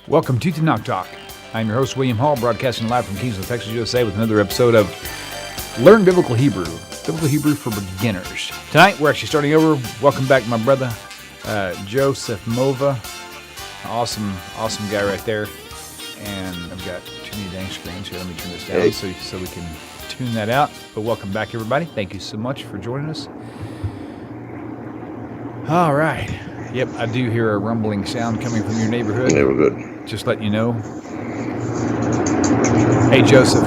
Welcome to Knock Talk. I'm your host, William Hall, broadcasting live from Kingsland, Texas, USA, with another episode of Learn Biblical Hebrew for Beginners. Tonight, we're actually starting over. Welcome back, my brother, Joseph Mova. Awesome guy right there. And I've got too many dang screens here. Let me turn this down so we can tune that out. But welcome back, everybody. Thank you so much for joining us. All right. Yep, I do hear a rumbling sound coming from your neighborhood. Yeah, we're good. Just letting you know. Hey, Joseph.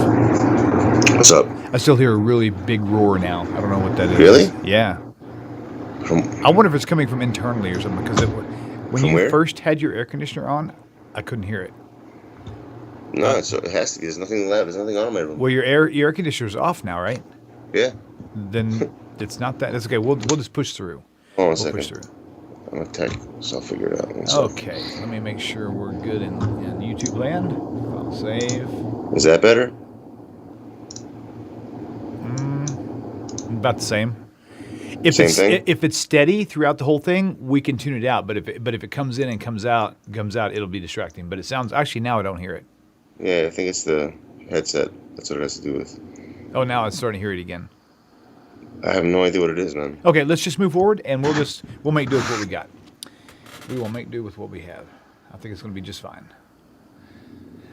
What's up? I still hear a really big roar now. I don't know what that is. Really? Yeah. I wonder if it's coming from internally or something. Because when you first had your air conditioner on, I couldn't hear it. No, it has to be. There's nothing loud. There's nothing on in my room. Well, your air conditioner's off now, right? Yeah. Then it's not that. That's okay. We'll just push through. Hold on a second. Push through. I'm a tech, so I'll figure it out. Okay. Let me make sure we're good in YouTube land. I'll save. Is that better? About the same. If it's steady throughout the whole thing, we can tune it out. But if it comes in and comes out, it'll be distracting. But it sounds actually now I don't hear it. Yeah, I think it's the headset. That's what it has to do with. Oh, now I'm starting to hear it again. I have no idea what it is, man. Okay, let's just move forward and we'll make do with what we got. We will make do with what we have. I think it's going to be just fine.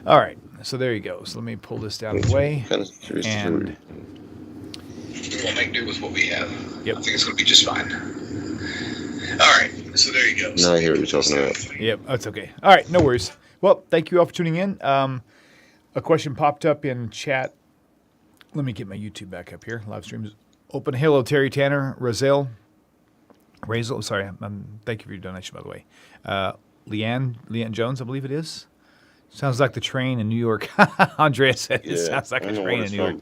All right, so there you go. So let me pull this out of the way. Kind of curious and we will make do with what we have. Yep. I think it's going to be just fine. All right, so there you go. Now I hear what you're talking about. Yep, that's okay. All right, no worries. Well, thank you all for tuning in. A question popped up in chat. Let me get my YouTube back up here. Live stream is open. Hello, Terry Tanner, Razel, sorry. Thank you for your donation, by the way. Leanne Jones, I believe it is. Sounds like the train in New York. Andrea said it sounds like a train in New York.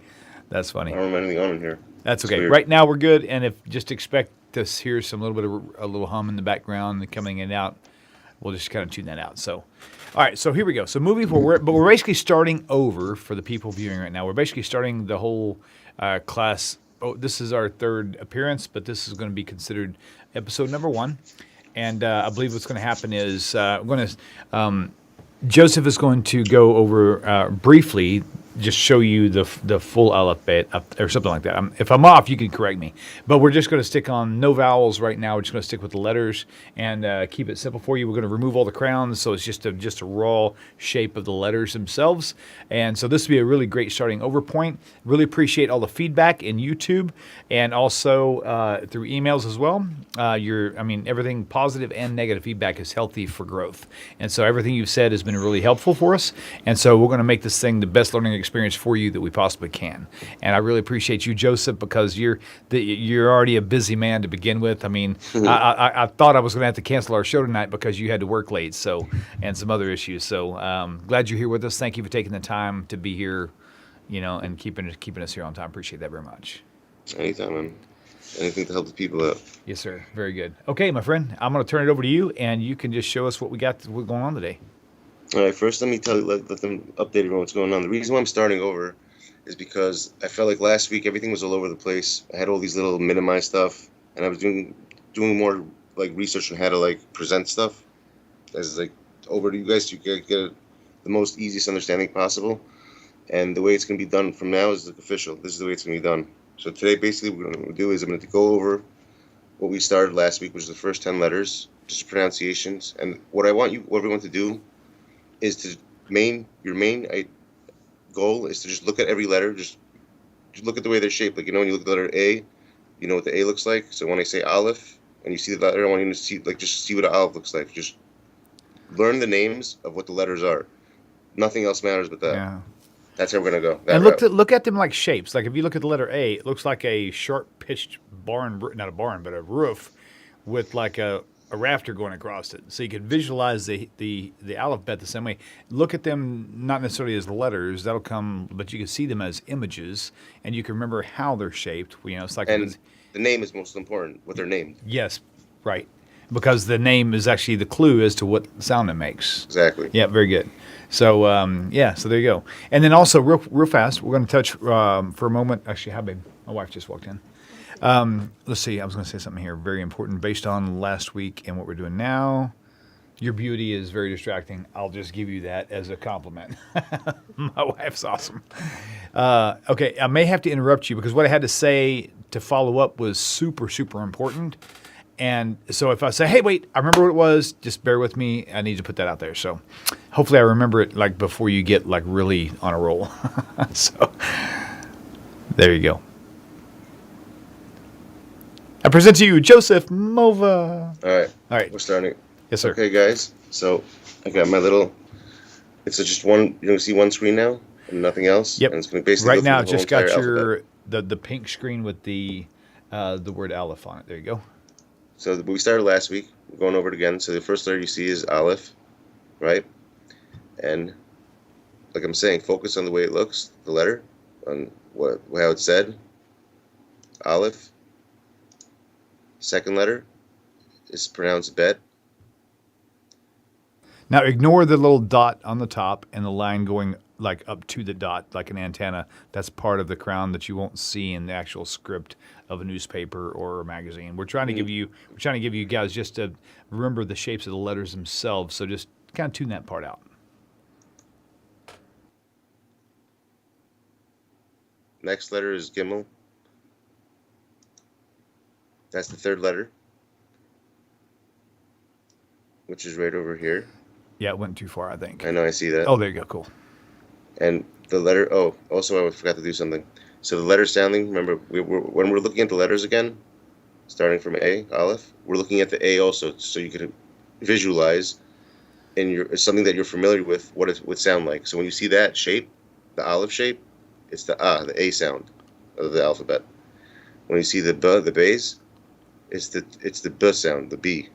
That's funny. I don't remember anything on in here. That's okay. Right now we're good, and if just expect to hear a little hum in the background coming in and out, we'll just kind of tune that out. So, all right. So here we go. So moving forward, but we're basically starting over for the people viewing right now. We're basically starting the whole class. Oh, this is our third appearance, but this is going to be considered episode number 1. And I believe what's going to happen is Joseph is going to go over briefly, just show you the full alphabet or something like that. If I'm off, you can correct me. But we're just going to stick on no vowels right now. We're just going to stick with the letters and keep it simple for you. We're going to remove all the crowns, so it's just a raw shape of the letters themselves. And so this will be a really great starting over point. Really appreciate all the feedback in YouTube and also through emails as well. Everything positive and negative feedback is healthy for growth. And so everything you've said has been really helpful for us. And so we're going to make this thing the best learning experience for you that we possibly can. And I really appreciate you, Joseph, because you're already a busy man to begin with. I mean, I thought I was going to have to cancel our show tonight because you had to work late, and some other issues. So glad you're here with us. Thank you for taking the time to be here, and keeping us here on time. Appreciate that very much. Anytime, man. Anything to help the people out. Yes, sir. Very good. Okay, my friend, I'm going to turn it over to you, and you can just show us what we got going on today. All right, first let me let them update everyone what's going on. The reason why I'm starting over is because I felt like last week everything was all over the place. I had all these little minimized stuff, and I was doing more like research on how to like present stuff as like over to you guys to get the most easiest understanding possible. And the way it's going to be done from now is like official. This is the way it's going to be done. So today, basically, what I'm going to do is I'm going to go over what we started last week, which is the first 10 letters, just pronunciations. And what I want everyone to do is to your main goal is to just look at every letter, just look at the way they're shaped. Like, when you look at the letter A, you know what the A looks like. So when I say Aleph, and you see the letter, I want you to see, just see what an Aleph looks like. Just learn the names of what the letters are. Nothing else matters but that. Yeah. That's how we're going to go. And look at them like shapes. Like if you look at the letter A, it looks like a sharp-pitched not a barn, but a roof with like a rafter going across it. So you could visualize the alphabet the same way. Look at them not necessarily as the letters, that'll come, but you can see them as images, and you can remember how they're shaped. It's like the name is most important, what they're named. Yes, right. Because the name is actually the clue as to what sound it makes. Exactly. Yeah, very good. So, so there you go. And then also, real fast, we're going to touch for a moment. Actually, hi, babe. My wife just walked in. Let's see. I was going to say something here very important based on last week and what we're doing now. Your beauty is very distracting. I'll just give you that as a compliment. My wife's awesome. Okay, I may have to interrupt you because what I had to say to follow up was super, super important. And so if I say, hey, wait, I remember what it was, just bear with me. I need to put that out there. So hopefully I remember it like before you get like really on a roll. So there you go. I present to you Joseph Mova. All right. We're starting. Yes, sir. Okay, guys. So I got my little. It's just one. You're gonna see one screen now and nothing else. Yep. And it's gonna basically right go through now, the it's whole just got entire your alphabet. the pink screen with the word Aleph on it. There you go. So we started last week. We're going over it again. So the first letter you see is Aleph, right? And like I'm saying, focus on the way it looks, the letter, on how it's said. Aleph. Second letter is pronounced bet. Now ignore the little dot on the top and the line going like up to the dot, like an antenna. That's part of the crown that you won't see in the actual script of a newspaper or a magazine. We're trying to give you guys just to remember the shapes of the letters themselves. So just kind of tune that part out. Next letter is Gimel. That's the third letter, which is right over here. Yeah, it went too far, I think. I know, I see that. Oh, there you go. Cool. And the letter, also I forgot to do something. So the letter sounding, remember, when we're looking at the letters again, starting from A, Aleph, we're looking at the A also, so you can visualize something that you're familiar with, what it would sound like. So when you see that shape, the Aleph shape, it's the A sound of the alphabet. When you see the B, the bays, it's the B sound, the B,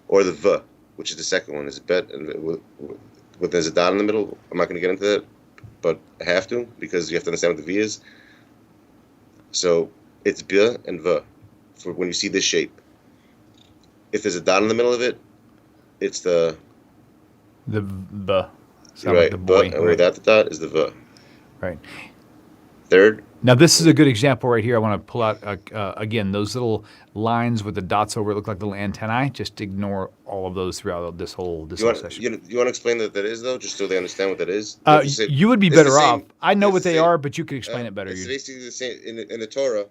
or the V, which is the second one. Is bet, and there's a dot in the middle. I'm not going to get into that, but I have to because you have to understand what the V is. So it's B and V for when you see this shape. If there's a dot in the middle of it, it's the B. Sound right. like the boy. And without the dot is the V. Right. Third. Now, this is a good example right here. I want to pull out, again, those little lines with the dots over it look like little antennae. Just ignore all of those throughout this whole session. You want to explain what that is, though, just so they understand what that is? You would be better off. I know what they are, but you could explain it better. It's basically the same. In the Torah,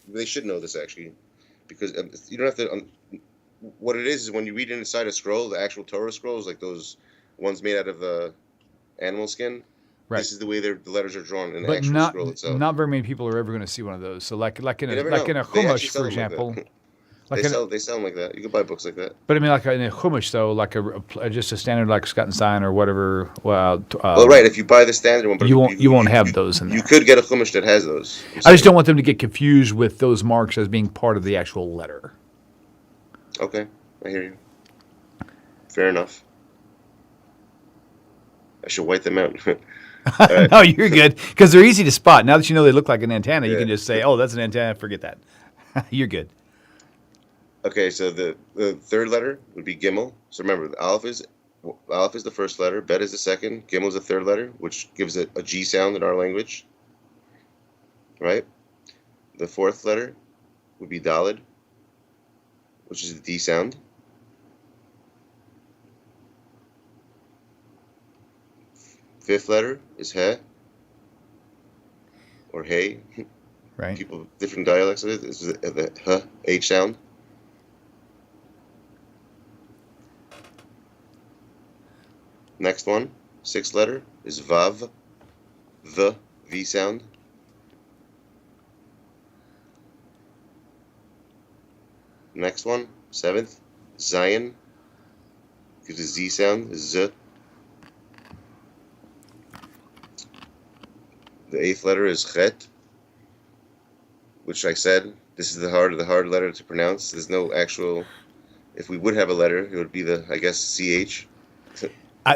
they should know this, actually, because you don't have to... what it is when you read inside a scroll, the actual Torah scrolls, like those ones made out of the animal skin, right. This is the way the letters are drawn in the actual scroll itself. Not very many people are ever going to see one of those. So like in a Chumash, for example. They sound like that. You can buy books like that. But I mean, like in a Chumash, though, like just a standard like Scott and Stein or whatever. Well, right. If you buy the standard one, but you won't have those in there. You could get a Chumash that has those. I just don't want them to get confused with those marks as being part of the actual letter. Okay, I hear you. Fair enough. I should white them out. Right. No, you're good because they're easy to spot. Now that you know they look like an antenna, you can just say, "Oh, that's an antenna." Forget that. You're good. Okay, so the third letter would be Gimel. So remember, the Aleph is the first letter, Bet is the second, Gimel is the third letter, which gives it a G sound in our language. Right. The fourth letter would be Daled, which is the D sound. Fifth letter is He, or Hey. Right. People, different dialects of it. This is the H sound. Next one, sixth letter, is Vav, the V sound. Next one, seventh, Zion, gives a Z sound, Z. The eighth letter is Chet, which I said, this is the hard letter to pronounce. There's no actual, if we would have a letter, it would be the, I guess, CH.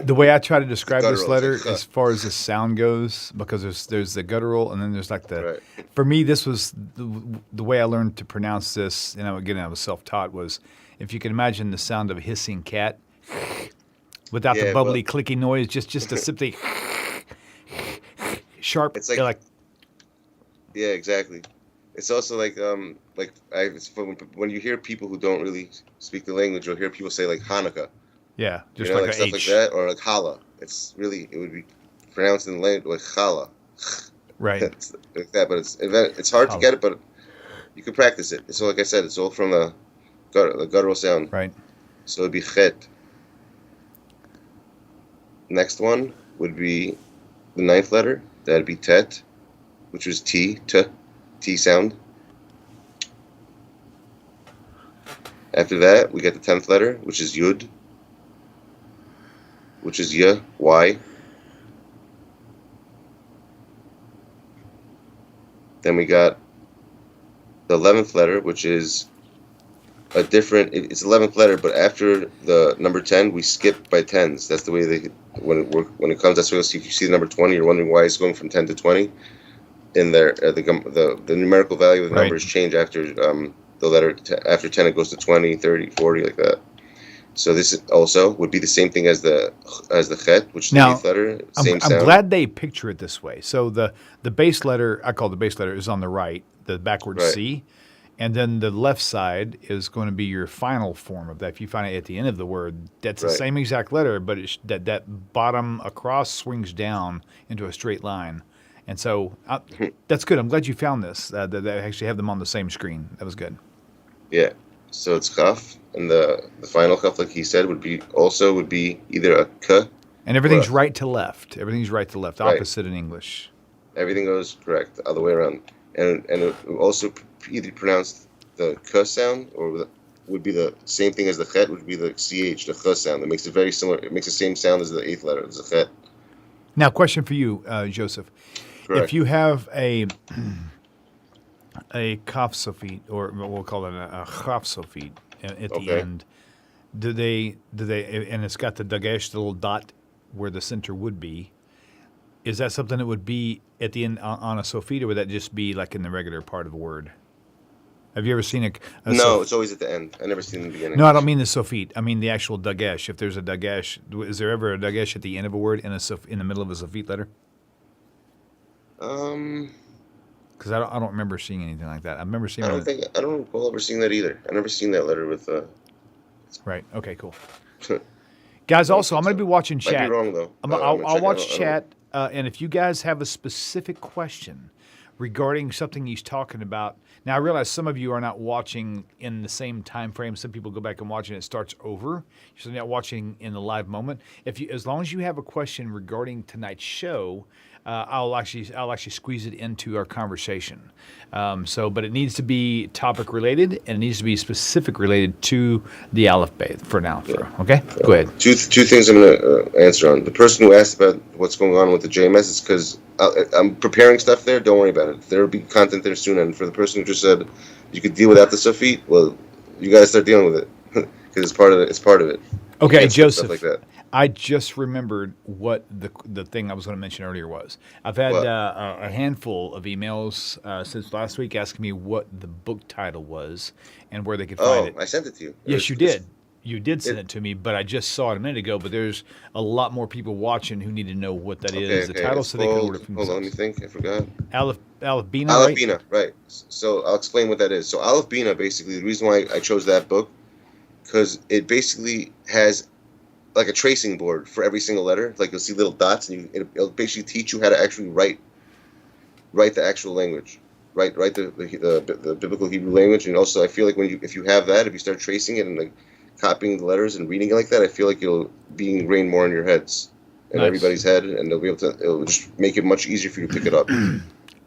The way I try to describe this letter as far as the sound goes, because there's the guttural and then there's like the, right. For me, this was the way I learned to pronounce this, and again, I was self-taught, was if you can imagine the sound of a hissing cat without the bubbly, clicky noise, just a simply sharp. It's like yeah, exactly. It's also like when you hear people who don't really speak the language, you'll hear people say like Hanukkah Yeah, just you know, like like an stuff H. like that, or like challah. It would be pronounced in the language like challah. Right. It's like that, but it's hard to Challah. get it, but you can practice it. So, like I said, it's all from the guttural sound. Right. So it'd be chet. Next one would be the ninth letter. That'd be tet, which was T sound. After that, we get the 10th letter, which is yud, which is y. Then we got the 11th letter, which is a different. It's 11th letter, but after the number 10, we skip by tens. That's the way when it comes. That's why if you see the number 20, you're wondering why it's going from 10 to 20. In there, the numerical value of the numbers change after the letter after 10. It goes to 20, 30, 40, like that. So this also would be the same thing as the chet, which is the 8th letter. Same sound. I'm glad they picture it this way. So the base letter, I call it the base letter, is on the right, the backwards C. And then the left side is going to be your final form of that. If you find it at the end of the word, that's the same exact letter, but that bottom across swings down into a straight line. And so that's good. I'm glad you found this, that I actually have them on the same screen. That was good. Yeah. So it's chaf, and the final chaf, like he said, would be either a k. And everything's right to left. Everything's right to left, opposite in English. Everything goes correct, other way around. And it would also either pronounce the k sound, or would be the same thing as the chet, would be the ch, the ch sound. It makes it very similar. It makes the same sound as the 8th letter, as the chet. Now, question for you, Joseph. Correct. If you have a kaf sofit, or we'll call it a chaf sofit at the end, do they, and it's got the dagesh, the little dot where the center would be, is that something that would be at the end on a sofit, or would that just be like in the regular part of a word? Have you ever seen a No, it's always at the end. I never seen it in the beginning. No, I don't mean the sofit. I mean the actual dagesh. If there's a dagesh, is there ever a dagesh at the end of a word in the middle of a sofit letter? Because I don't remember seeing anything like that. I remember seeing. I don't recall ever seeing that either. I never seen that letter with. Right. Okay. Cool. Guys, also, I'm going to be watching chat. Might be wrong though. I'll watch chat, and if you guys have a specific question regarding something he's talking about. Now, I realize some of you are not watching in the same time frame. Some people go back and watch and it starts over. So you're not watching in the live moment. As long as you have a question regarding tonight's show, I'll actually squeeze it into our conversation. But it needs to be topic related, and it needs to be specific related to the Aleph Beit for now. Okay, go ahead. Two things I'm going to answer on. The person who asked about what's going on with the JMS is because I'm preparing stuff there. Don't worry about it. There will be content there soon. And for the person who just said you could deal without the Safit, well, you got to start dealing with it because it's part of it. It's part of it. Okay, Joseph. Stuff like that. I just remembered what the thing I was going to mention earlier was. I've had a handful of emails since last week asking me what the book title was and where they could find it. I sent it to you. Yes, you did. You did send it to me, but I just saw it a minute ago. But there's a lot more people watching who need to know what that is. The title, so they can order it from Hold on, let me think. I forgot. Aleph Bina, Aleph right? Bina, right. So I'll explain what that is. So Aleph Bina, basically, the reason why I chose that book, because it basically has like a tracing board for every single letter. Like you'll see little dots, and it'll basically teach you how to actually write the actual language, write the biblical Hebrew language. And also, I feel like if you have that, if you start tracing it and like copying the letters and reading it like that, I feel like it'll be ingrained more in your heads and everybody's head, and it'll just make it much easier for you to pick it up.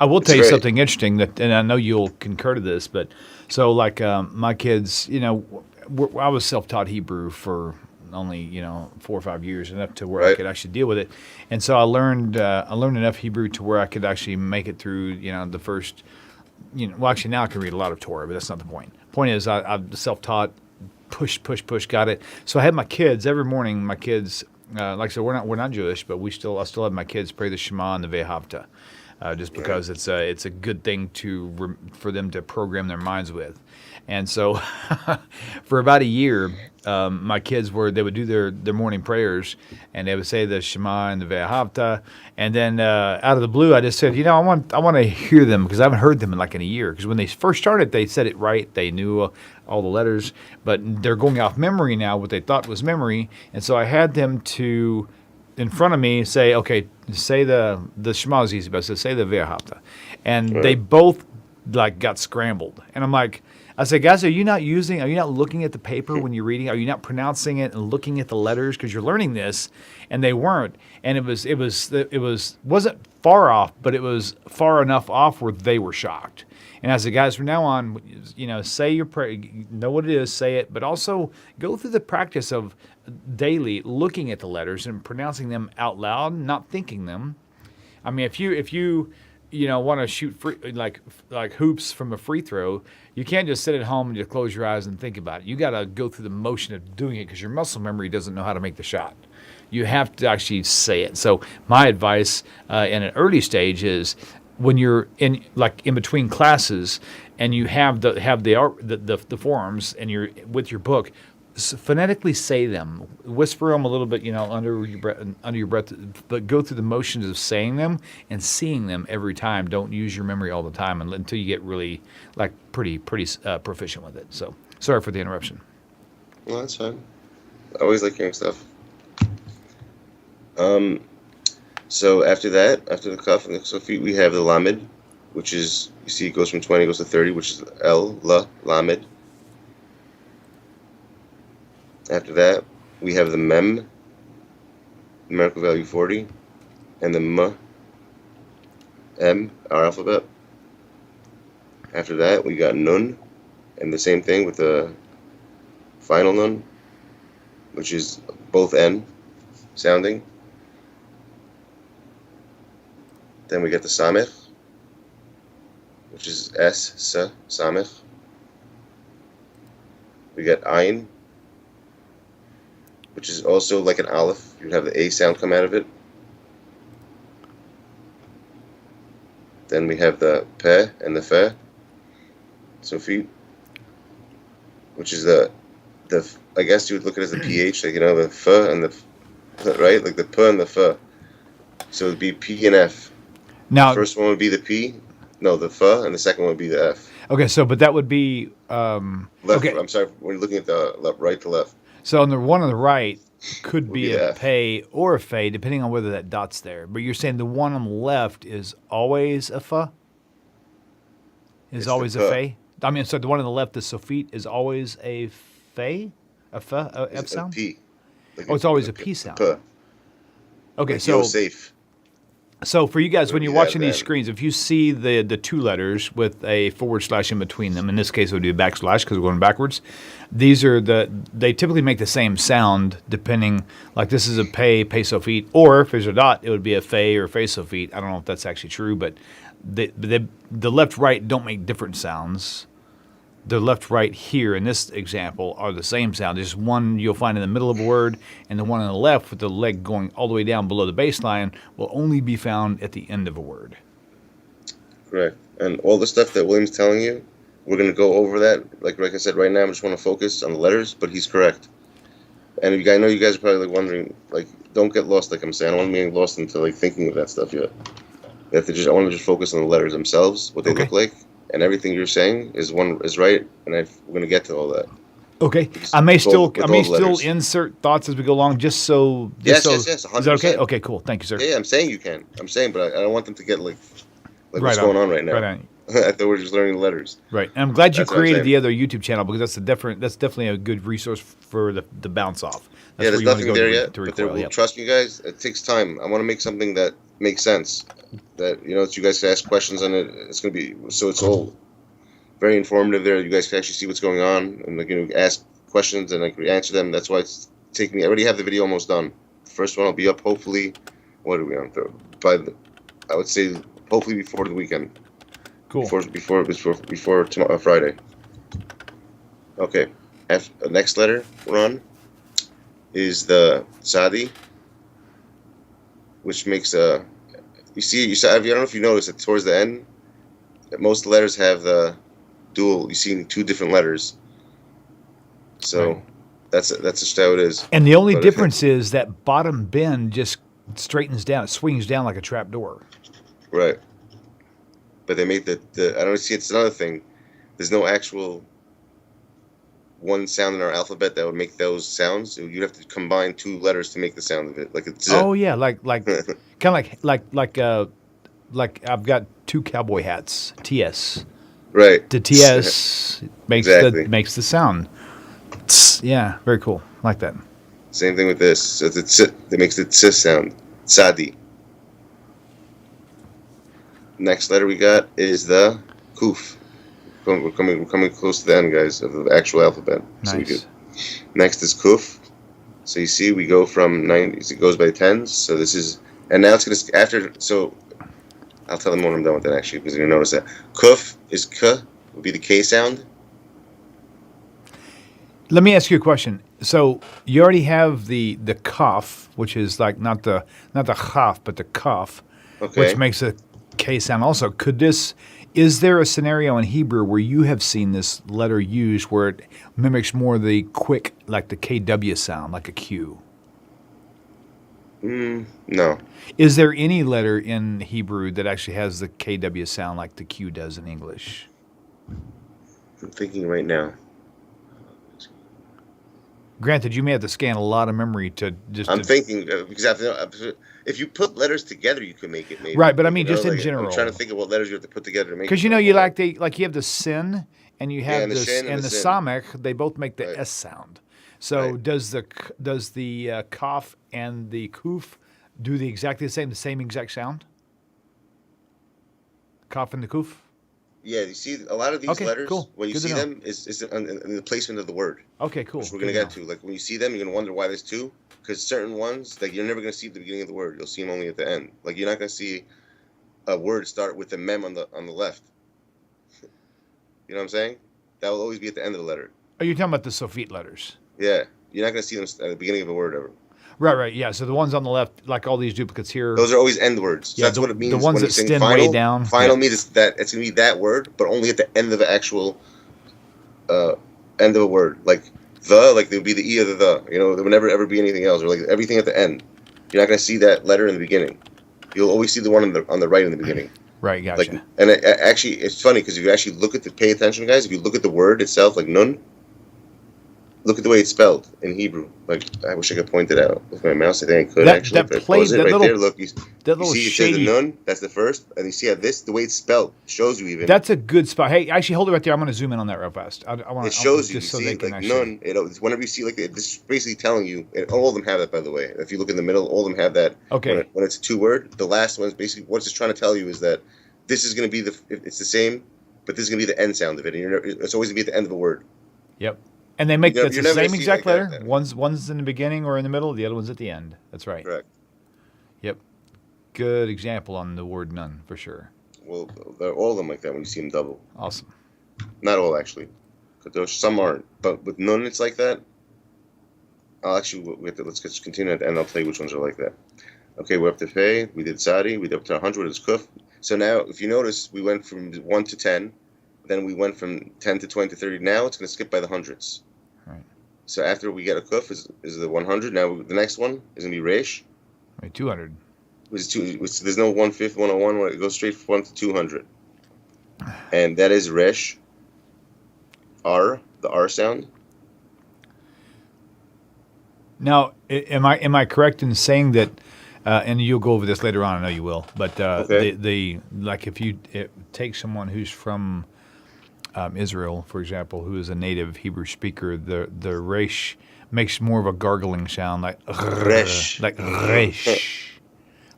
I will tell you something interesting and I know you'll concur to this, but so like my kids, I was self-taught Hebrew for only 4 or 5 years, enough to where I could actually deal with it, and so I learned enough Hebrew to where I could actually make it through the first actually now I can read a lot of Torah, but that's not the point. Point is I'm self-taught, push, got it. So I had my kids every morning. My kids, like I said, we're not Jewish, but I still have my kids pray the Shema and the Ve'ahavta. just because it's a good thing for them to program their minds with. And so for about a year, my kids they would do their morning prayers, and they would say the Shema and the Ve'ahavta. And then out of the blue, I just said, I want to hear them, because I haven't heard them in a year. Because when they first started, they said it right. They knew all the letters, but they're going off memory now, what they thought was memory. And so I had them to, in front of me, say, okay, say the Shema is easy, but I said, say the Ve'ahavta. And they both got scrambled. And I'm like, I said, guys, are you not looking at the paper when you're reading? Are you not pronouncing it and looking at the letters? Because you're learning this. And they weren't. And it wasn't far off, but it was far enough off where they were shocked. And I said, guys, from now on, say your prayer, know what it is, say it, but also go through the practice of daily looking at the letters and pronouncing them out loud, not thinking them. I mean, if you want to shoot free, like hoops from a free throw, you can't just sit at home and just close your eyes and think about it. You got to go through the motion of doing it, because your muscle memory doesn't know how to make the shot. You have to actually say it. So my advice in an early stage is, when you're in between classes and you have the forms and you're with your book, phonetically say them, whisper them a little bit, under your breath, but go through the motions of saying them and seeing them every time. Don't use your memory all the time until you get really pretty proficient with it. So sorry for the interruption. Well, that's fine. I always like hearing stuff. So after the Kaf and the Sofit, we have the Lamed, which is, you see, it goes from 20, goes to 30, which is El, La, Lamed. After that, we have the Mem, numerical value 40, and the M, our alphabet. After that, we got Nun, and the same thing with the final Nun, which is both N sounding. Then we get the Samech, which is S, Samech. We got Ayin, which is also like an Aleph. You'd have the A sound come out of it. Then we have the Peh and the Feh, Sofit, which is the I guess you would look at it as the PH, the F and the, right? Like the P and the F. So it would be P and F. Now, the first one would be the P, the F, and the second one would be the F. Okay, so but that would be left. Okay. I'm sorry, when you're looking at the right to left. So on the one on the right could be a F. pay or a fey, depending on whether that dot's there. But you're saying the one on the left is always a fa? Is It's always the a fa. fey? I mean, so the one on the left, the Sofit, is always a fey? A fa? A F It's sound? a P. It's always a P sound. P. Okay, Like so Yosef. So for you guys, when you're Would be watching that these then. screens, if you see the two letters with a forward slash in between them, in this case it would be a backslash because we're going backwards. They typically make the same sound depending, like this is a pay sofit, or if there's a dot, it would be a fey or fey sofit. I don't know if that's actually true, but the left right don't make different sounds. The left right here in this example are the same sound. There's one you'll find in the middle of a word, and the one on the left with the leg going all the way down below the baseline will only be found at the end of a word. Correct. And all the stuff that William's telling you, we're going to go over that. Like I said, right now I just want to focus on the letters, but he's correct. And I know you guys are probably wondering, don't get lost, like I'm saying. I don't want to be lost into thinking of that stuff yet. I want to just focus on the letters themselves, what they look like. And everything you're saying is right, and we're going to get to all that. Okay, I may still letters. insert thoughts as we go along, just so. Yes, 100%. Is that okay? Okay, cool. Thank you, sir. Yeah, I'm saying you can. I'm saying, but I don't want them to get right what's going on right now. Right on. I thought we were just learning the letters. Right, and I'm glad you That's what I'm created saying. the other YouTube channel because that's definitely a good resource for the bounce off. That's There's where you nothing wanna go there to yet, to but recoil, yep. trust me, guys, it takes time. I want to make something that makes sense. That that you guys can ask questions on it. It's going to be it's all very informative there. You guys can actually see what's going on and ask questions and answer them. That's why it's taking me. I already have the video almost done. The first one will be up hopefully. What are we on? I would say hopefully before the weekend. Cool. Before tomorrow, Friday. Okay. The next letter we're on is the Tzadi, which makes You see, I don't know if you noticed that towards the end, that most letters have the dual. You see two different letters. So Right. that's just how it is. And the only But- difference is that bottom bend just straightens down. It swings down like a trap door. Right. But they make the I don't see. It's another thing. There's no actual one sound in our alphabet that would make those sounds. You'd have to combine two letters to make the sound of it, like a z. Oh yeah, like kind of like I've got two cowboy hats. TS. Right. The TS makes Exactly. makes the sound. Tss, yeah, very cool. Like that. Same thing with this. So it's a tz that makes the tz sound. Sadi. Next letter we got is the kuf. We're coming close to the end, guys, of the actual alphabet. So we Nice. next is kuf. So you see, we go from 90s. It goes by tens. So this is, and now it's gonna after. So I'll tell them when I'm done with that actually, because you're gonna notice that kuf is k, would be the K sound. Let me ask you a question. So you already have the kaf, which is like not the chaf, but the kaf, Okay. which makes a K sound. Also, is there a scenario in Hebrew where you have seen this letter used where it mimics more the quick, like the KW sound, like a Q? No. Is there any letter in Hebrew that actually has the KW sound like the Q does in English? I'm thinking right now. Granted, you may have to scan a lot of memory to just. I'm thinking because if you put letters together, you can make it. Maybe. Right, but I mean, You know, just in like, general. I'm trying to think of what letters you have to put together to make. Because it. you have the sin and you have and the this shin and and the the sin. samech. They both make the Right. S sound. So Right. does the kaf and the kuf do the same exact sound? Kaf and the kuf. Yeah, you see a lot of these Okay, letters cool. when you Good to see know. them is in the placement of the word, Okay, cool. which we're Good gonna to get know. to. Like when you see them, you're gonna wonder why there's two, because certain ones like you're never gonna see at the beginning of the word. You'll see them only at the end. Like you're not gonna see a word start with the mem on the left. You know what I'm saying? That will always be at the end of the letter. Are you talking about the Sofit letters? Yeah, you're not gonna see them at the beginning of a word ever. Right. Yeah. So the ones on the left, like all these duplicates here. Those are always end words. So Yeah, that's the- what it means the ones when you that sing extend final. way down. Final Yeah. means that it's gonna be that word, but only at the end of the actual end of a word. Like there would be the e or the. You know, there would never ever be anything else, or like everything at the end. You're not gonna see that letter in the beginning. You'll always see the one on the right in the beginning. Right. Gotcha. Like, and actually, it's funny because if you actually pay attention, guys. If you look at the word itself, like nun, look at the way it's spelled in Hebrew. Like I wish I could point it out with my mouse. I think I could actually. that If I play- pause it that right little- there. Look, you little see it says the shady. nun. That's the first, and you see how the way it's spelled shows you even. That's a good spot. Hey, actually, hold it right there. I'm going to zoom in on that real fast. I want it shows you. You just so see, they can like actually. nun. It's whenever you see like this, is basically telling you. And all of them have that, by the way. If you look in the middle, all of them have that. Okay. When it's a two-word, the last one is basically what it's trying to tell you is that this is going to be it's the same, but this is going to be the end sound of it, and it's always going to be at the end of a word. Yep. And they make You're that's the never gonna same see exact like letter. that. One's in the beginning or in the middle. The other one's at the end. That's right. Correct. Yep. Good example on the word none for sure. Well, they're all of them like that when you see them double. Awesome. Not all actually, because some aren't. But with none, it's like that. Let's just continue at the end. I'll tell you which ones are like that. Okay, we're up to Fei. We did Sadi. We did up to 100. It's Kuf. So now, if you notice, we went from 1 to 10. Then we went from 10 to 20 to 30. Now it's going to skip by the hundreds. Right. So after we get a Kuf is the 100. Now the next one is going to be Resh. Wait, 200. There's no 1/5, 101. It goes straight from 1 to 200. And that is Resh. R, the R sound. Now, am I correct in saying that? And you'll go over this later on. I know you will. But Okay. the like if you take someone who's from Israel, for example, who is a native Hebrew speaker, the resh makes more of a gargling sound, like Resh. like resh.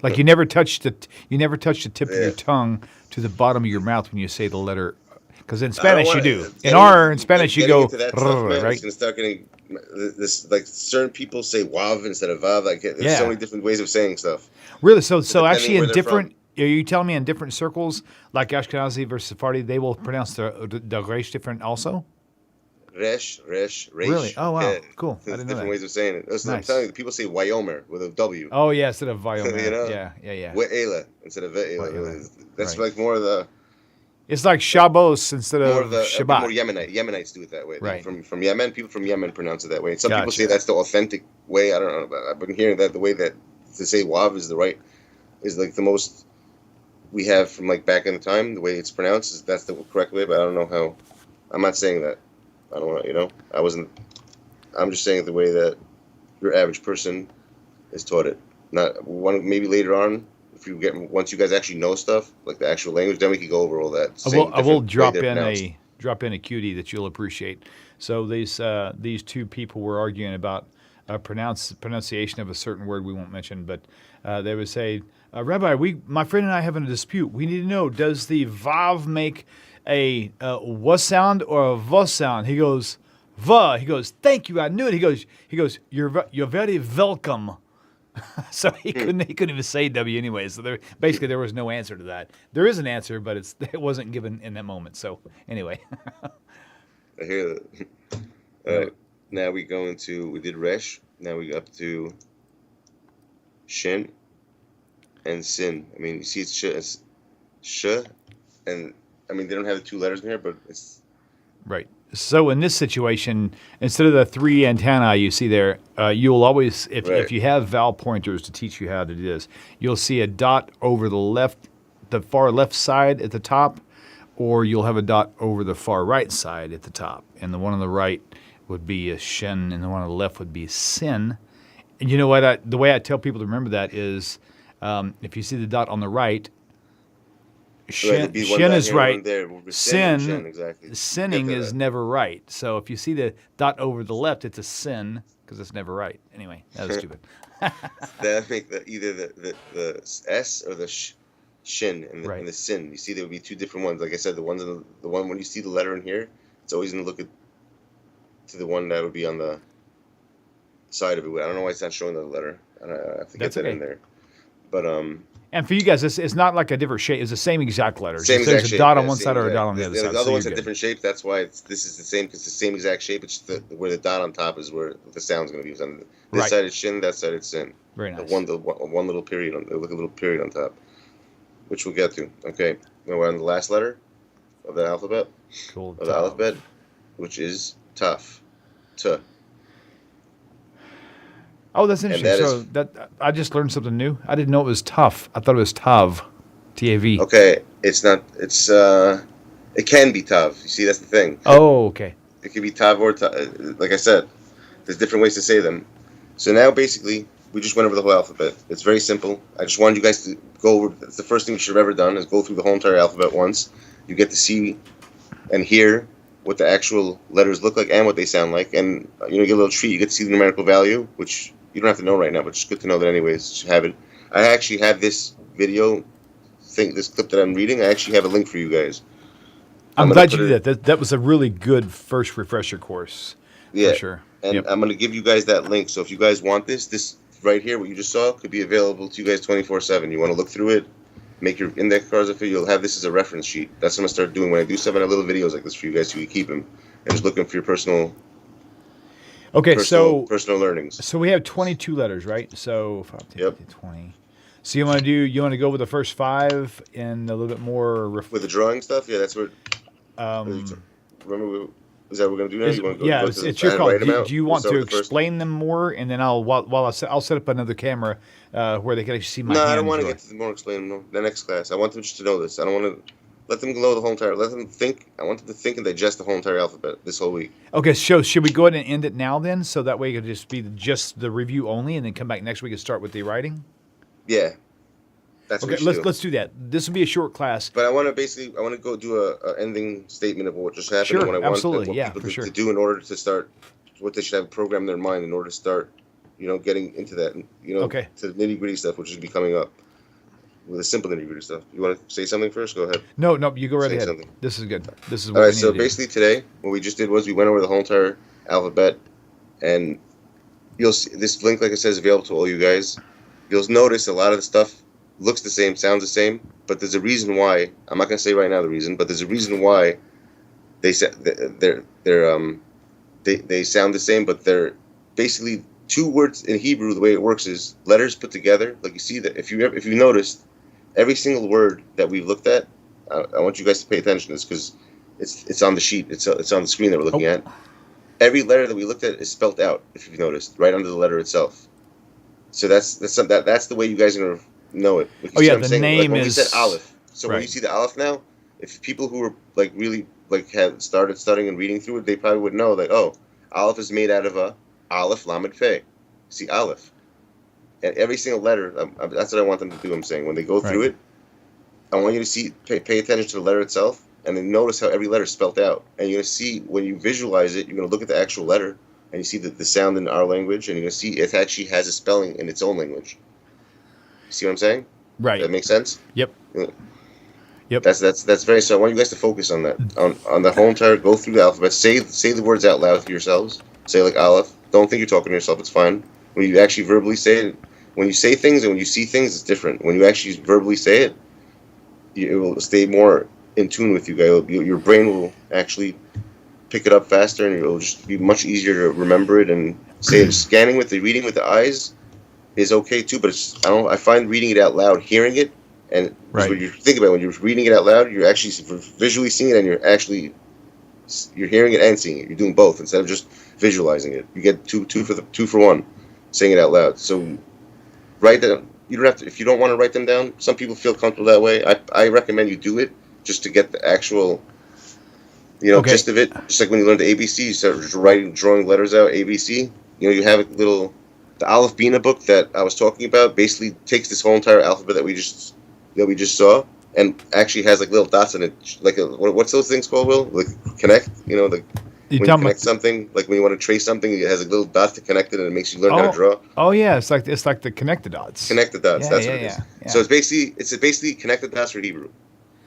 Like you never touch the tip of your tongue to the bottom of your mouth when you say the letter. Because in Spanish you do. In Spanish you go Into that stuff, man, right. It's gonna start getting this. Like certain people say wav instead of vav. Like there's Yeah. so many different ways of saying stuff. Really? So Depending actually where in they're different. Are you telling me in different circles, like Ashkenazi versus Sephardi, they will pronounce the resh different also? Resh, Reish. Really? Oh, wow. Yeah. Cool. I There's didn't know different that. ways of saying it. Listen, I'm Nice. telling you, people say Wyomer with a W. Oh, yeah, instead of Viomer. You know? Yeah. We'ela instead of Ve'ela. We'ela. That's Right. like more of the It's like Shabbos instead of more Shabbat. Yemenite. Yemenites do it that way. Right. From Yemen, people from Yemen pronounce it that way. And some people Gotcha. say that's the authentic way. I don't know. But I've been hearing that the way that to say Wav is like the most we have from like back in the time. The way it's pronounced is that's the correct way. But I don't know how. I'm not saying that. I don't know. You know, I wasn't. I'm just saying it the way that your average person is taught it. Not one. Maybe later on, if you get once you guys actually know stuff like the actual language, then we could go over all that. I will drop in a cutie that you'll appreciate. So these two people were arguing about pronunciation of a certain word we won't mention, but they would say, Rabbi, my friend and I having a dispute. We need to know, does the vav make a w sound or a v sound? He goes, va. He goes, thank you, I knew it. He goes, you're very welcome. So he couldn't even say W anyway. So there was no answer to that. There is an answer, but it wasn't given in that moment. So anyway. I hear that. Now we did Resh. Now we up to Shin and Sin. I mean, you see it's Sh, and I mean, they don't have the two letters in here, but it's... Right. So in this situation, instead of the three antennae you see there, you'll always, if you have vowel pointers to teach you how to do this, you'll see a dot over the far left side at the top, or you'll have a dot over the far right side at the top. And the one on the right would be a shin, and the one on the left would be sin. And you know what? The way I tell people to remember that is, if you see the dot on the right, Shin is right. Sinning is never right. So if you see the dot over the left, it's a sin because it's never right. Anyway, that was stupid. That make either the S or the shin and the sin. You see, there would be two different ones. Like I said, the one when you see the letter in here, it's always going to look to the one that would be on the side of it. I don't know why it's not showing the letter. I have to get that in there. But and for you guys, it's not like a different shape. It's the same exact letter. Same exact there's shape. A dot on one side or a dot on the other side. The other ones have different shapes. That's why this is the same, because it's the same exact shape. It's where the dot on top is where the sound's going to be. On this side it's shin, that side it's sin. Very nice. One little period a little period on top, which we'll get to. Okay, now we're on the last letter of the alphabet. Cool. Of the alphabet, which is Taf. T. Oh, that's interesting. I just learned something new. I didn't know it was tough. I thought it was Tav, T-A-V. Okay, it's not. It's it can be Tav. You see, that's the thing. Oh, okay. It could be Tav or Tav. Like I said, there's different ways to say them. So now, basically, we just went over the whole alphabet. It's very simple. I just wanted you guys to go over. It's the first thing you should have ever done is go through the whole entire alphabet once. You get to see and hear what the actual letters look like and what they sound like, and you get a little treat. You get to see the numerical value, which you don't have to know right now, but it's good to know that anyways. Just have it. I actually have this video this clip that I'm reading. I actually have a link for you guys. I'm glad you did that. That was a really good first refresher course. Yeah, for sure. And I'm going to give you guys that link. So if you guys want this right here, what you just saw, could be available to you guys 24/7. You want to look through it, make your index cards of it. You'll have this as a reference sheet. That's what I'm going to start doing when I do some little videos like this for you guys, so you keep them and just looking for your personal. Okay, personal learnings. So we have 22 letters, right? So 20. So you want to go with the first 5 and a little bit more with the drawing stuff? Yeah, that's what. Remember, is that what we're gonna do now? You want to go it's your call. Do you want to explain them more, and then I'll set up another camera where they can actually see my hands? No, I don't want to get to the more explaining. The next class, I want them just to know this. I don't want to. Let them know the whole entire. Let them think. I want them to think and digest the whole entire alphabet this whole week. Okay, so should we go ahead and end it now then, so that way it could just be just the review only, and then come back next week and start with the writing? Yeah, that's okay. Let's do that. This will be a short class. But I want to go do a ending statement of what just happened. Sure, and what I absolutely, want people to do in order to start what they should have programmed in their mind in order to start, getting into that, to the nitty gritty stuff, which is be coming up. With the simple nitty gritty stuff. You want to say something first? Go ahead. No, you go right ahead. Something. This is good. This is what all right. So basically, today what we just did was we went over the whole entire alphabet, and you'll see this link, like I said, is available to all you guys. You'll notice a lot of the stuff looks the same, sounds the same, but there's a reason why. I'm not going to say right now the reason, but there's a reason why they said they're they sound the same, but they're basically two words in Hebrew. The way it works is letters put together. Like you see that if you noticed, every single word that we've looked at, I want you guys to pay attention to this because it's on the sheet. It's on the screen that we're looking at. Every letter that we looked at is spelled out. If you've noticed, right under the letter itself. So that's the way you guys are gonna know it. Like the like name when is. we said Aleph. So right. when you see the Aleph now, if people who were like really like had started studying and reading through it, they probably would know that Aleph is made out of a Aleph Lamed Pei. See Aleph, and every single letter. That's what I want them to do. I'm saying when they go through it, I want you to pay attention to the letter itself, and then notice how every letter is spelled out. And you're gonna see when you visualize it, you're gonna look at the actual letter, and you see the sound in our language, and you're gonna see it actually has a spelling in its own language. You see what I'm saying? Right. That makes sense. Yep. Yep. That's very. So I want you guys to focus on that. On the whole entire. Go through the alphabet. Say the words out loud to yourselves. Say like Aleph. Don't think you're talking to yourself. It's fine. When you actually verbally say it, when you say things and when you see things, it's different. When you actually verbally say it, it will stay more in tune with you guys. Your brain will actually pick it up faster, and it'll just be much easier to remember it and say it. Scanning with the reading with the eyes is okay too, but I find reading it out loud, hearing it, and when you think about it, when you're reading it out loud, you're actually visually seeing it, and you're hearing it and seeing it. You're doing both instead of just visualizing it. You get two for one, saying it out loud. So write that. You don't have to if you don't want to write them down. Some people feel comfortable that way. I recommend you do it just to get the actual gist of it. Just like when you learn the ABC, you start drawing letters out. ABC. You have a little the Aleph Bina book that I was talking about. Basically takes this whole entire alphabet that we just saw and actually has like little dots in it. Like what's those things called? Will like connect? When you connect something, like when you want to trace something, it has a little dot to connect it, and it makes you learn how to draw. Oh yeah, it's like the connected dots. Connected dots. That's what it is. Yeah. So it's basically connected dots for Hebrew,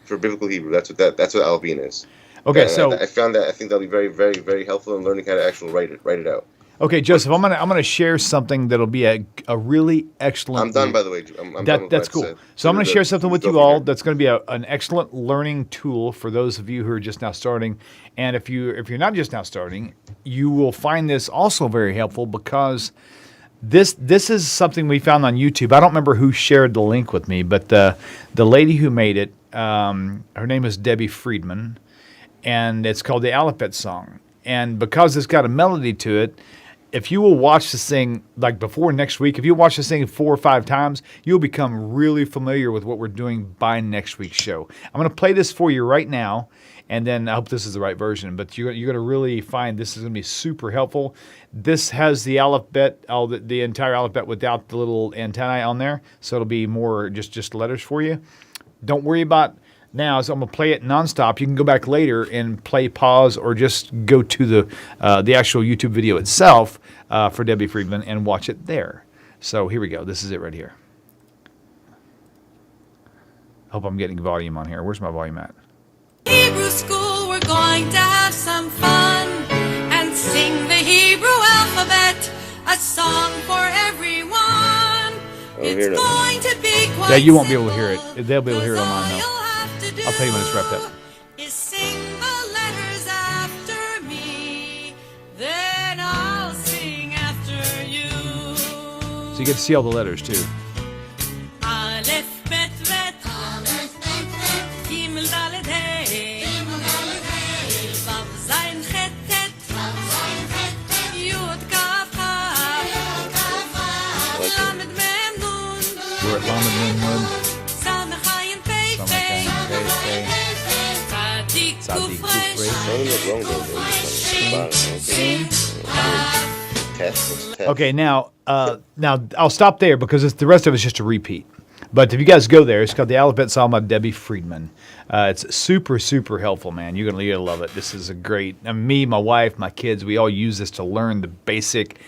for biblical Hebrew. That's what Aleph Bina is. Okay, so I found that I think that'll be very, very, very helpful in learning how to actually write it out. Okay, Joseph, I'm gonna share something that'll be a really excellent. I'm done, by the way. I'm done with that's cool. So I'm going to share something with you all that's going to be an excellent learning tool for those of you who are just now starting. And if you're not just now starting, you will find this also very helpful because this is something we found on YouTube. I don't remember who shared the link with me, but the lady who made it, her name is Debbie Friedman, and it's called the Alphabet Song. And because it's got a melody to it, if you will watch this thing like before next week, if you watch this thing 4 or 5 times, you'll become really familiar with what we're doing by next week's show. I'm going to play this for you right now, and then I hope this is the right version. But you're going to really find this is going to be super helpful. This has the alphabet, the entire alphabet without the little antennae on there, so it'll be more just letters for you. Don't worry about now, so I'm going to play it nonstop. You can go back later and play pause or just go to the actual YouTube video itself for Debbie Friedman and watch it there. So here we go. This is it right here. Hope I'm getting volume on here. Where's my volume at? Hebrew school, we're going to have some fun and sing the Hebrew alphabet, a song for everyone. It's going to be quite Yeah, you won't be able to hear it. They'll be able to hear it online though. I'll tell you when it's wrapped up. Is sing the letters after me, then I'll sing after you. So you get to see all the letters too. Aleph, Bet, Bet, Gimel, Dalet, Hey, Vav, Zayin, Chet, Tet, Yud, Kaf, Kaf, Lamed, Mem, Nun, We're at Lamed Mem Nun. Samech, Ayin, Pei, Pei, Tzadik, Kufrei. Okay, now I'll stop there because the rest of it's just a repeat. But if you guys go there, it's called the Alphabet Psalm by Debbie Friedman. It's super, super helpful, man. You're gonna love it. This is a great. Me, my wife, my kids, we all use this to learn the basic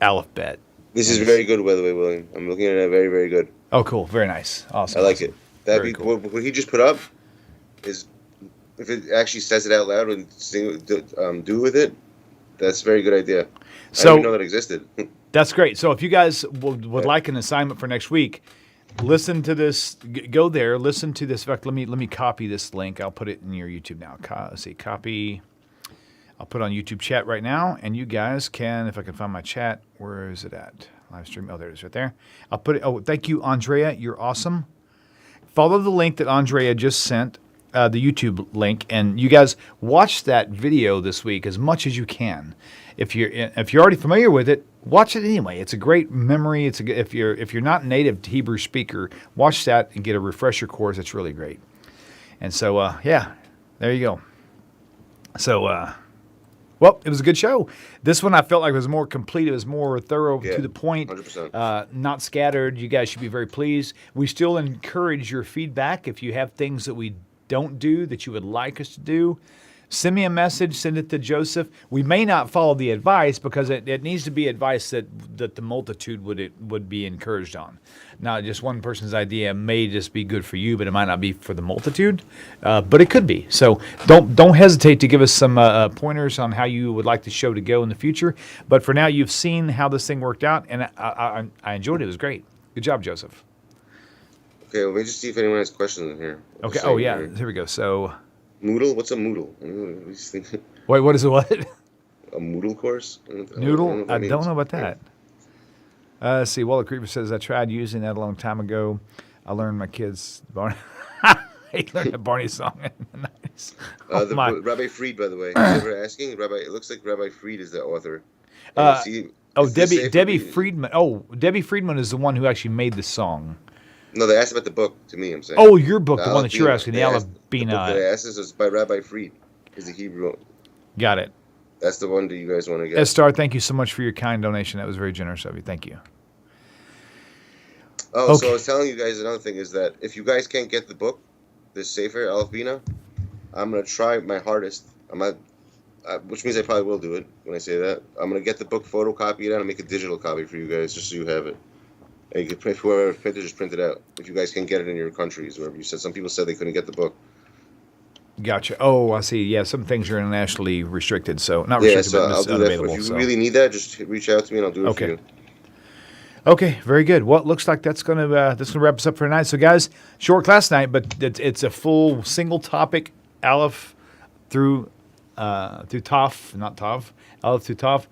alphabet. This is very good, by the way, William. I'm looking at it. Very, very good. Oh, cool. Very nice. Awesome. I like it. Cool. What he just put up is, if it actually says it out loud and do with it, that's a very good idea. So, I didn't even know that existed. That's great. So if you guys would like an assignment for next week, listen to this. Go there. Listen to this. In fact, let me copy this link. I'll put it in your YouTube now. Let's see. Copy. I'll put it on YouTube chat right now, and you guys can, if I can find my chat, where is it at? Live stream. Oh, there it is right there. I'll put it. Oh, thank you, Andrea. You're awesome. Follow the link that Andrea just sent, the YouTube link, and you guys watch that video this week as much as you can. If you're already familiar with it, watch it anyway. It's a great memory. If you're not a native Hebrew speaker, watch that and get a refresher course. It's really great. And so yeah, there you go. So well, it was a good show. This one I felt like was more complete. It was more thorough, to the point, 100%. Not scattered. You guys should be very pleased. We still encourage your feedback. If you have things that we don't do that you would like us to do, send me a message. Send it to Joseph. We may not follow the advice because it needs to be advice that the multitude would be encouraged on. Not just one person's idea may just be good for you, but it might not be for the multitude. But it could be. So don't hesitate to give us some pointers on how you would like the show to go in the future. But for now, you've seen how this thing worked out, and I enjoyed it. It was great. Good job, Joseph. Okay, well, let me just see if anyone has questions in here. Okay. Oh yeah. Here we go. So. Moodle? What's a Moodle? Wait, what is a what? A Moodle course? Noodle? I don't know about that. Let's see. Walter Creeper says, I tried using that a long time ago. I learned my kids. He learned the Barney song. Nice. Rabbi Fried, by the way. You were asking? It looks like Rabbi Fried is the author. Debbie Friedman. Oh, Debbie Friedman is the one who actually made the song. No, they asked about the book to me, I'm saying. Oh, your book, the one that you're asking, the Alabina. The book that I asked is by Rabbi Fried. Is the Hebrew. Got it. That's the one that you guys want to get. Estar, thank you so much for your kind donation. That was very generous of you. Thank you. Oh, okay. So I was telling you guys another thing is that if you guys can't get the book, this Sefer Alabina, I'm going to try my hardest. Which means I probably will do it when I say that. I'm going to get the book, photocopy it out, and make a digital copy for you guys just so you have it. And you can print, whoever printed, just print it out. If you guys can get it in your countries, wherever you said. Some people said they couldn't get the book. Gotcha. Oh, I see. Yeah, some things are internationally restricted, so not restricted, so but I'll do that. If you really need that, just reach out to me and I'll do it for you. Okay, very good. Well, it looks like that's gonna wrap us up for tonight. So, guys, short class tonight, but it's a full single topic, Aleph through Tov, not Tov, Aleph through Tov.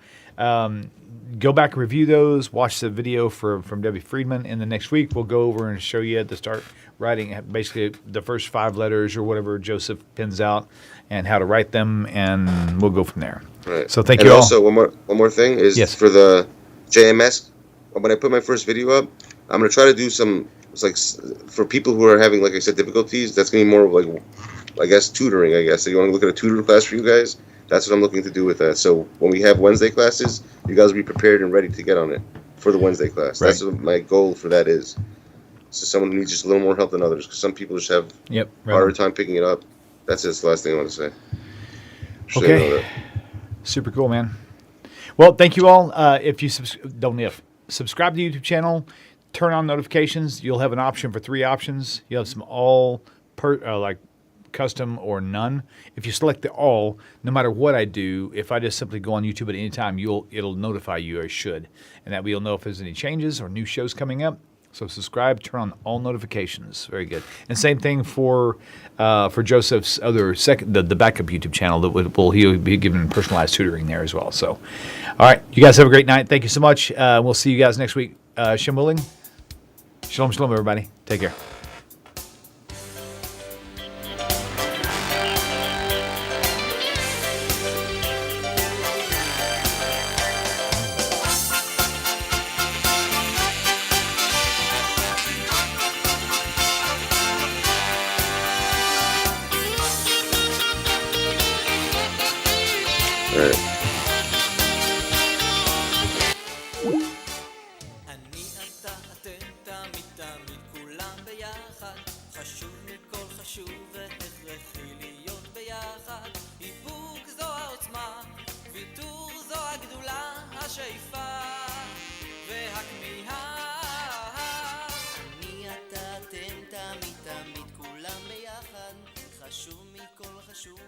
Go back and review those. Watch the video from Debbie Friedman. In the next week, we'll go over and show you to start writing basically the first 5 letters or whatever Joseph pins out and how to write them, and we'll go from there. Right. So thank you all. And also, one more thing is for the JMS. When I put my first video up, I'm going to try to do some, for people who are having, like I said, difficulties, that's going to be more like, I guess, tutoring, I guess. So you want to look at a tutor class for you guys? That's what I'm looking to do with that. So when we have Wednesday classes, you guys will be prepared and ready to get on it for the Wednesday class. Right. That's what my goal for that is. So someone who needs just a little more help than others, because some people just have harder time picking it up. That's the last thing I want to say. Just okay. So super cool, man. Well, thank you all. If you subscribe to the YouTube channel, turn on notifications. You'll have an option for 3 options. You'll have some like custom or none. If you select the all, no matter what I do, if I just simply go on YouTube at any time, it'll notify you, or should, and that way you'll know if there's any changes or new shows coming up. So subscribe, turn on all notifications. Very good. And same thing for Joseph's other the backup YouTube channel he'll be giving personalized tutoring there as well. So, all right, you guys have a great night. Thank you so much. We'll see you guys next week. Shem willing. Shalom, shalom, everybody. Take care. חשוב מכל חשוב